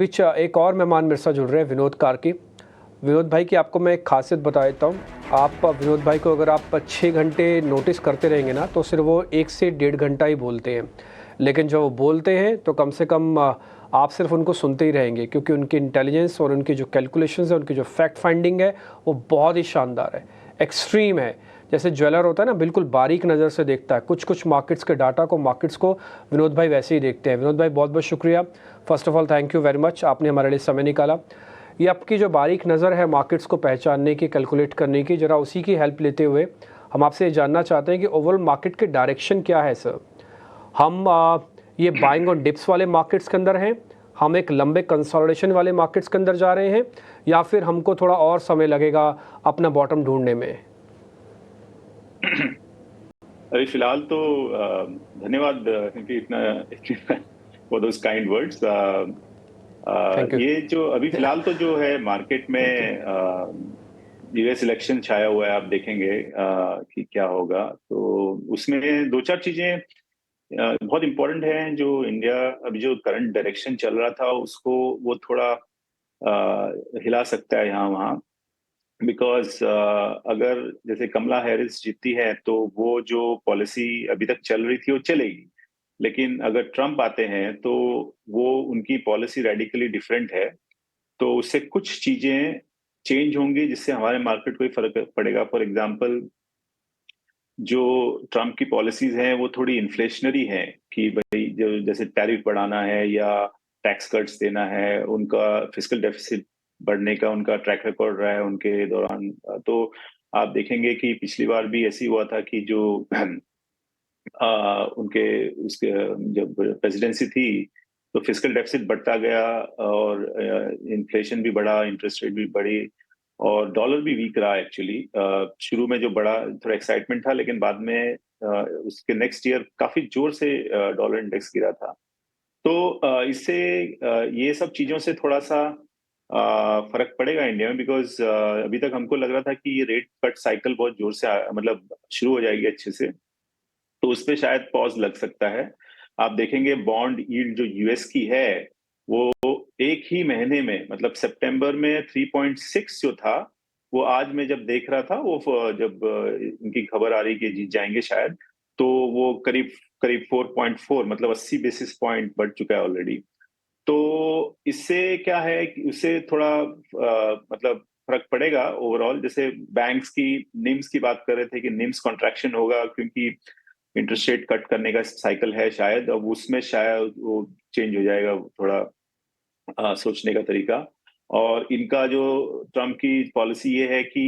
बीच एक और मेहमान मेरे साथ जुड़ रहे हैं, विनोद कार्की। विनोद भाई की आपको मैं एक खासियत बता देता हूँ। आप विनोद भाई को अगर आप 6 घंटे नोटिस करते रहेंगे ना, तो सिर्फ वो 1 से 1.5 घंटा ही बोलते हैं। लेकिन जब वो बोलते हैं तो कम से कम आप सिर्फ उनको सुनते ही रहेंगे, क्योंकि उनकी इंटेलिजेंस और उनकी जो कैलकुलेशंस है, उनकी जो फैक्ट फाइंडिंग है, वो बहुत ही शानदार है, एक्सट्रीम है। जैसे ज्वेलर होता है ना, बिल्कुल बारीक नज़र से देखता है कुछ मार्केट्स के डाटा को, मार्केट्स को, विनोद भाई वैसे ही देखते हैं। विनोद भाई बहुत बहुत शुक्रिया, first of all thank you very much, आपने हमारे लिए समय निकाला। ये आपकी जो बारीक नज़र है मार्केट्स को पहचानने की, कैलकुलेट करने की, ज़रा उसी की हेल्प लेते हुए हम आपसे ये जानना चाहते हैं कि ओवरऑल मार्केट के डायरेक्शन क्या है सर। हम ये बाइंग ऑन डिप्स वाले मार्केट्स के अंदर हैं, हम एक लंबे कंसोलिडेशन वाले मार्केट्स के अंदर जा रहे हैं, या फिर हमको थोड़ा और समय लगेगा अपना बॉटम ढूंढने में? अभी फिलहाल तो धन्यवाद क्योंकि इतना for those kind words. Thank you. ये जो अभी फिलहाल तो जो है मार्केट थैंक यू। में यूएस इलेक्शन छाया हुआ है, आप देखेंगे कि क्या होगा। तो उसमें दो चार चीजें बहुत इंपॉर्टेंट हैं। जो इंडिया अभी जो करंट डायरेक्शन चल रहा था उसको वो थोड़ा हिला सकता है यहाँ वहाँ। बिकॉज अगर जैसे कमला हैरिस जीतती है तो वो जो पॉलिसी अभी तक चल रही थी वो चलेगी, लेकिन अगर ट्रम्प आते हैं तो वो उनकी पॉलिसी रेडिकली डिफरेंट है। तो उससे कुछ चीजें चेंज होंगी जिससे हमारे मार्केट को ही फर्क पड़ेगा। फॉर एग्जांपल, जो ट्रम्प की पॉलिसीज हैं वो थोड़ी इन्फ्लेशनरी हैं कि भाई जो जैसे टैरिफ बढ़ाना है या टैक्स कट्स देना है, उनका फिस्कल डेफिसिट बढ़ने का उनका ट्रैक रिकॉर्ड रहा है उनके दौरान। तो आप देखेंगे कि पिछली बार भी ऐसी हुआ था कि जो उनके उसके जब प्रेसिडेंसी थी तो फिस्कल डेफिसिट बढ़ता गया और इन्फ्लेशन भी बढ़ा, इंटरेस्ट रेट भी बढ़ी और डॉलर भी वीक रहा एक्चुअली। शुरू में जो बड़ा थोड़ा एक्साइटमेंट था, लेकिन बाद में उसके नेक्स्ट ईयर काफी जोर से डॉलर इंडेक्स गिरा था। तो इससे ये सब चीजों से थोड़ा सा फर्क पड़ेगा इंडिया में। बिकॉज अभी तक हमको लग रहा था कि ये रेट कट साइकिल बहुत जोर से मतलब शुरू हो जाएगी अच्छे से, तो उस पे शायद पॉज लग सकता है। आप देखेंगे बॉन्ड यील्ड जो यूएस की है वो एक ही महीने में, मतलब सितंबर में 3.6 जो था, वो आज मैं जब देख रहा था, वो जब इनकी खबर आ रही कि जीत जाएंगे शायद, तो वो करीब करीब 4.4, मतलब 80 बेसिस पॉइंट बढ़ चुका है ऑलरेडी। तो इससे क्या है कि उससे थोड़ा मतलब फर्क पड़ेगा ओवरऑल। जैसे बैंक्स की निम्स की बात कर रहे थे कि निम्स कॉन्ट्रैक्शन होगा क्योंकि इंटरेस्ट रेट कट करने का साइकिल है शायद, अब उसमें शायद वो चेंज हो जाएगा थोड़ा सोचने का तरीका। और इनका जो ट्रम्प की पॉलिसी ये है कि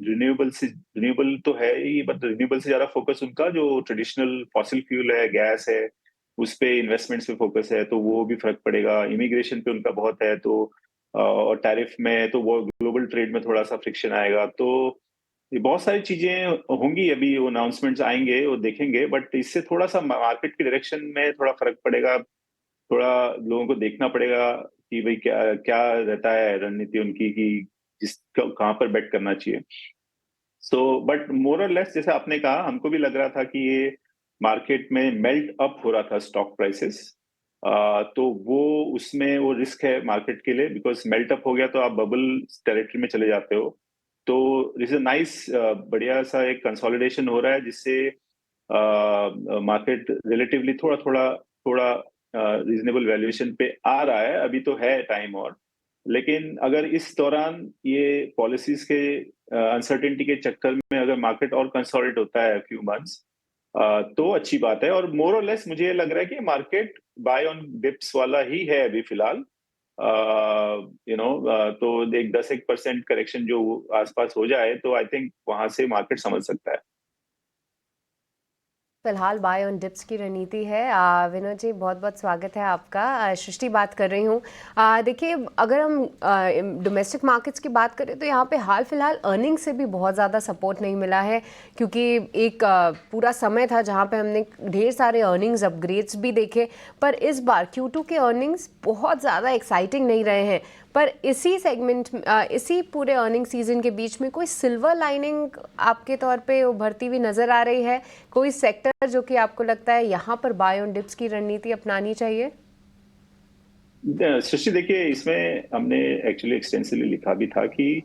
रिन्यूएबल तो है ही, बट रिन्यूएबल से ज्यादा फोकस उनका जो ट्रेडिशनल फॉसिल फ्यूल है, गैस है, उस पे इन्वेस्टमेंट्स पे फोकस है। तो वो भी फर्क पड़ेगा। इमिग्रेशन पे उनका बहुत है, तो और टैरिफ में तो वो ग्लोबल ट्रेड में थोड़ा सा फ्रिक्शन आएगा। तो ये बहुत सारी चीजें होंगी, अभी वो अनाउंसमेंट्स आएंगे वो देखेंगे, बट इससे थोड़ा सा मार्केट की डायरेक्शन में थोड़ा फर्क पड़ेगा। थोड़ा लोगों को देखना पड़ेगा कि भाई क्या क्या रहता है रणनीति उनकी, कि कहाँ पर बेट करना चाहिए। सो बट मोर और लेस जैसे आपने कहा, हमको भी लग रहा था कि ये मार्केट में मेल्ट अप हो रहा था स्टॉक प्राइसेस। तो वो उसमें वो रिस्क है मार्केट के लिए, बिकॉज मेल्ट अप हो गया तो आप बबल टेरिटरी में चले जाते हो। तो दिस इज नाइस, बढ़िया सा एक कंसोलिडेशन हो रहा है जिससे मार्केट रिलेटिवली थोड़ा थोड़ा थोड़ा रीजनेबल वैल्यूएशन पे आ रहा है। अभी तो है टाइम और, लेकिन अगर इस दौरान ये पॉलिसीज के अनसर्टेनिटी के चक्कर में अगर मार्केट और कंसोलिडेट होता है फ्यू मंथ्स, तो अच्छी बात है। और मोर और लेस मुझे ये लग रहा है कि मार्केट बाय ऑन डिप्स वाला ही है अभी फिलहाल। तो एक 10-1% करेक्शन जो आसपास हो जाए तो आई थिंक वहां से मार्केट समझ सकता है। फिलहाल बाय ऑन डिप्स की रणनीति है। विनोद जी, बहुत बहुत स्वागत है आपका। सृष्टि बात कर रही हूँ। देखिए, अगर हम डोमेस्टिक मार्केट्स की बात करें तो यहाँ पे हाल फिलहाल अर्निंग से भी बहुत ज़्यादा सपोर्ट नहीं मिला है, क्योंकि एक पूरा समय था जहाँ पे हमने ढेर सारे अर्निंग्स अपग्रेड्स भी देखे, पर इस बार Q2 के अर्निंग्स बहुत ज़्यादा एक्साइटिंग नहीं रहे हैं। पर इसी सेगमेंट इसी पूरे अर्निंग सीजन के बीच में कोई सिल्वर लाइनिंग आपके तौर पे उभरती हुई नजर आ रही है? कोई सेक्टर जो कि आपको लगता है यहाँ पर बाय ऑन डिप्स की रणनीति अपनानी चाहिए? सृष्टि देखिए, इसमें हमने एक्चुअली एक्सटेंसिवली लिखा भी था कि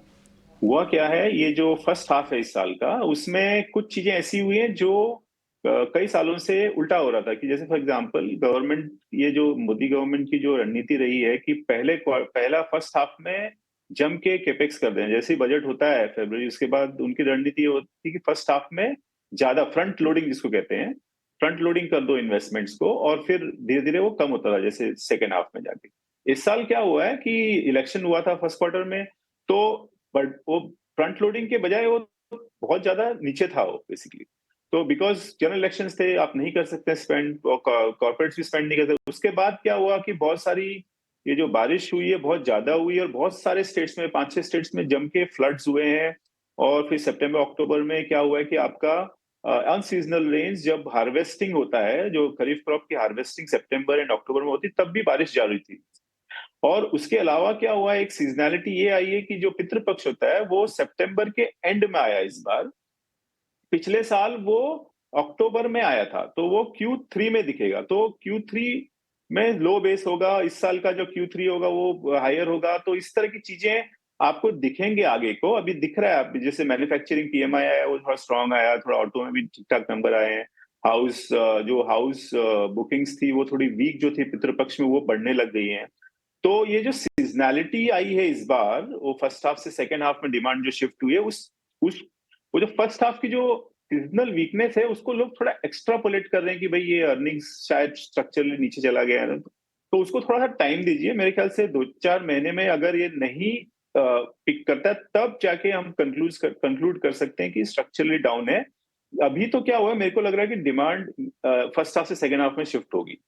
हुआ क्या है, ये जो फर्स्ट हाफ है इस साल का, उसमें कुछ चीजें ऐसी हुई हैं जो कई सालों से उल्टा हो रहा था। कि जैसे फॉर एग्जांपल गवर्नमेंट, ये जो मोदी गवर्नमेंट की जो रणनीति रही है कि पहला फर्स्ट हाफ में जम के कैपेक्स कर दें। जैसे ही बजट होता है फरवरी, उसके बाद उनकी रणनीति ये होती है कि फर्स्ट हाफ में ज्यादा फ्रंट लोडिंग जिसको कहते हैं, फ्रंट लोडिंग कर दो इन्वेस्टमेंट्स को, और फिर धीरे धीरे वो कम होता था जैसे सेकेंड हाफ में जाके। इस साल क्या हुआ है कि इलेक्शन हुआ था फर्स्ट क्वार्टर में, तो बट वो फ्रंट लोडिंग के बजाय वो बहुत ज्यादा नीचे था वो बेसिकली। तो बिकॉज जनरल इलेक्शंस थे, आप नहीं कर सकते स्पेंड, कॉर्पोरेट्स भी स्पेंड नहीं कर सकते। उसके बाद क्या हुआ कि बहुत सारी ये जो बारिश हुई है बहुत ज्यादा हुई है, और बहुत सारे स्टेट्स में, 5-6 स्टेट्स में जम के फ्लड्स हुए हैं। और फिर सितंबर अक्टूबर में क्या हुआ है कि आपका अनसीजनल रेन्स, जब हार्वेस्टिंग होता है, जो खरीफ क्रॉप की हार्वेस्टिंग सितंबर एंड अक्टूबर में होती, तब भी बारिश जारी थी। और उसके अलावा क्या हुआ, एक सीजनैलिटी ये आई है कि जो पितृपक्ष होता है वो सितंबर के एंड में आया इस बार। पिछले साल वो अक्टूबर में आया था, तो वो Q3 में दिखेगा। तो Q3 में लो बेस होगा, इस साल का जो Q3 होगा वो हायर होगा। तो इस तरह की चीजें आपको दिखेंगे आगे को। अभी दिख रहा है, जैसे मैन्युफैक्चरिंग PMI आया, वो थोड़ा स्ट्रांग आया, थोड़ा ऑटो में भी ठीक ठाक नंबर आए हैं। हाउस बुकिंग्स थी वो थोड़ी वीक जो थी पितृपक्ष में, वो बढ़ने लग गई हैं। तो ये जो सीजनैलिटी आई है इस बार, वो फर्स्ट हाफ से सेकेंड हाफ में डिमांड जो शिफ्ट हुई है, उस वो जो फर्स्ट हाफ की जो सीजनल वीकनेस है, उसको लोग थोड़ा एक्स्ट्रापोलेट कर रहे हैं कि भाई ये अर्निंग्स शायद स्ट्रक्चरली नीचे चला गया है। तो उसको थोड़ा सा टाइम दीजिए। मेरे ख्याल से 2-4 महीने में अगर ये नहीं पिक करता है, तब जाके हम कंक्लूड कर सकते हैं कि स्ट्रक्चरली डाउन है। अभी तो क्या हुआ है, मेरे को लग रहा है कि डिमांड फर्स्ट हाफ से सेकेंड हाफ में शिफ्ट होगी।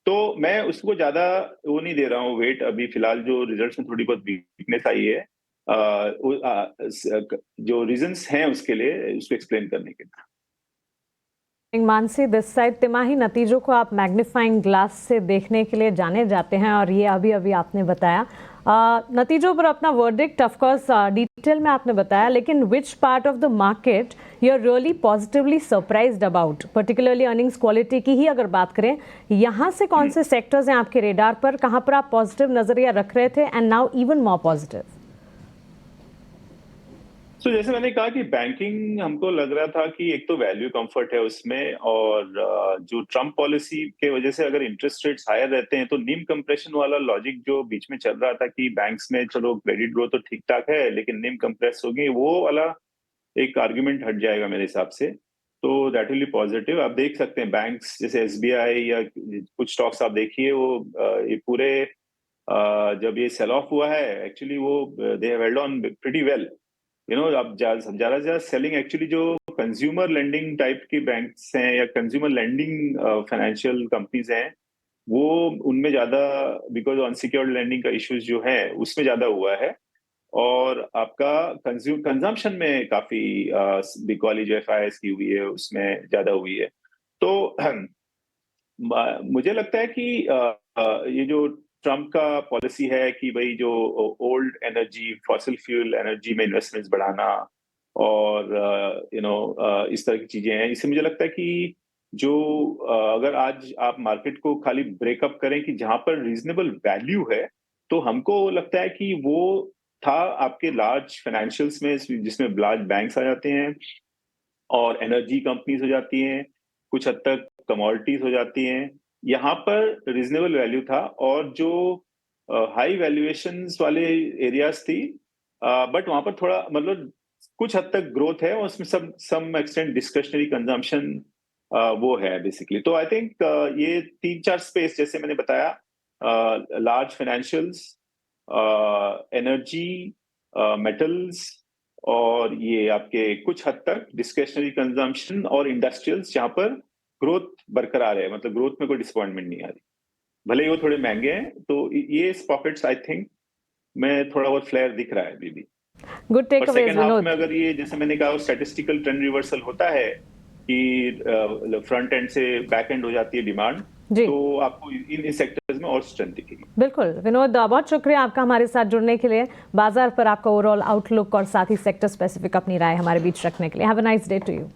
तो मैं उसको ज्यादा वो नहीं दे रहा हूँ वेट। अभी फिलहाल जो रिजल्ट्स में थोड़ी बहुत वीकनेस आई है, जो रीजंस हैं उसके लिए, उसको एक्सप्लेन करने के लिए। मानसी, दिस साइड तिमाही नतीजों को आप मैग्नीफाइंग ग्लास से देखने के लिए जाने जाते हैं, और ये अभी अभी आपने बताया नतीजों पर अपना वर्डिक्ट ऑफ कोर्स डिटेल में आपने बताया, लेकिन which part of the market you are really positively surprised about, particularly earnings quality की ही अगर बात करें, यहाँ से कौन से सेक्टर्स हैं आपके रेडार पर, कहाँ पर आप पॉजिटिव नजरिया रख रहे थे and now even more positive? तो जैसे मैंने कहा कि बैंकिंग हमको लग रहा था कि एक तो वैल्यू कंफर्ट है उसमें, और जो ट्रम्प पॉलिसी के वजह से अगर इंटरेस्ट रेट्स हायर रहते हैं तो निम कंप्रेशन वाला लॉजिक जो बीच में चल रहा था कि बैंक्स में चलो क्रेडिट ग्रोथ तो ठीक ठाक है लेकिन निम कंप्रेस होगी, वो वाला एक आर्ग्यूमेंट हट जाएगा मेरे हिसाब से। तो दैट विल बी पॉजिटिव। आप देख सकते हैं बैंक्स जैसे SBI या कुछ स्टॉक्स आप देखिए, वो ये पूरे जब ये सेल ऑफ हुआ है, एक्चुअली वो they have held on pretty well. अब ज्यादा से ज्यादा सेलिंग एक्चुअली जो कंज्यूमर लेंडिंग टाइप की बैंक्स हैं या कंज्यूमर लेंडिंग फाइनेंशियल कंपनीज हैं, वो उनमें ज्यादा, बिकॉज अनसिक्योर्ड लेंडिंग का इश्यूज जो है उसमें ज्यादा हुआ है। और आपका कंजम्पशन में काफी बिग वाली जो FIS की हुई है उसमें ज्यादा हुई है। तो मुझे लगता है कि ये जो ट्रम्प का पॉलिसी है कि भाई जो old energy, fossil fuel energy में इन्वेस्टमेंट्स बढ़ाना, और इस तरह की चीजें हैं, इससे मुझे लगता है कि जो अगर आज आप मार्केट को खाली ब्रेकअप करें कि जहां पर रीजनेबल वैल्यू है, तो हमको लगता है कि वो था आपके लार्ज फाइनेंशियल्स में, जिसमें लार्ज बैंक्स आ जाते हैं और एनर्जी कंपनीज हो जाती हैं, कुछ हद तक कमोडिटीज हो जाती हैं। यहाँ पर रीजनेबल वैल्यू था, और जो हाई वैल्यूएशंस वाले एरियाज थी, बट वहां पर थोड़ा मतलब कुछ हद तक ग्रोथ है, और उसमें सम एक्सटेंट डिस्क्रिशनरी कंजम्पशन वो है बेसिकली। तो आई थिंक ये 3-4 स्पेस जैसे मैंने बताया, लार्ज फाइनेंशियल्स, एनर्जी, मेटल्स, और ये आपके कुछ हद तक डिस्क्रिशनरी कंजम्पशन और इंडस्ट्रियल्स, जहां पर ग्रोथ बरकरार है, मतलब ग्रोथ में कोई डिसअपॉइंटमेंट नहीं आ रही, भले ही वो थोड़े महंगे हैं। तो ये पॉकेट्स आई थिंक में थोड़ा बहुत फ्लेयर दिख रहा है अभी भी। गुड टेक और अवेज सेकेंड हाफ विनोद। में अगर ये जैसे मैंने कहा स्टैटिस्टिकल ट्रेंड रिवर्सल होता है कि फ्रंट एंड से बैक एंड हो जाती है डिमांड, जी तो आपको इन सेक्टर्स में और स्ट्रेंथ दिखेगी। बिल्कुल विनोद, बहुत शुक्रिया आपका हमारे साथ जुड़ने के लिए, बाजार पर आपका ओवरऑल आउटलुक और साथ ही सेक्टर स्पेसिफिक अपनी राय हमारे बीच रखने के लिए। Have a nice day to you.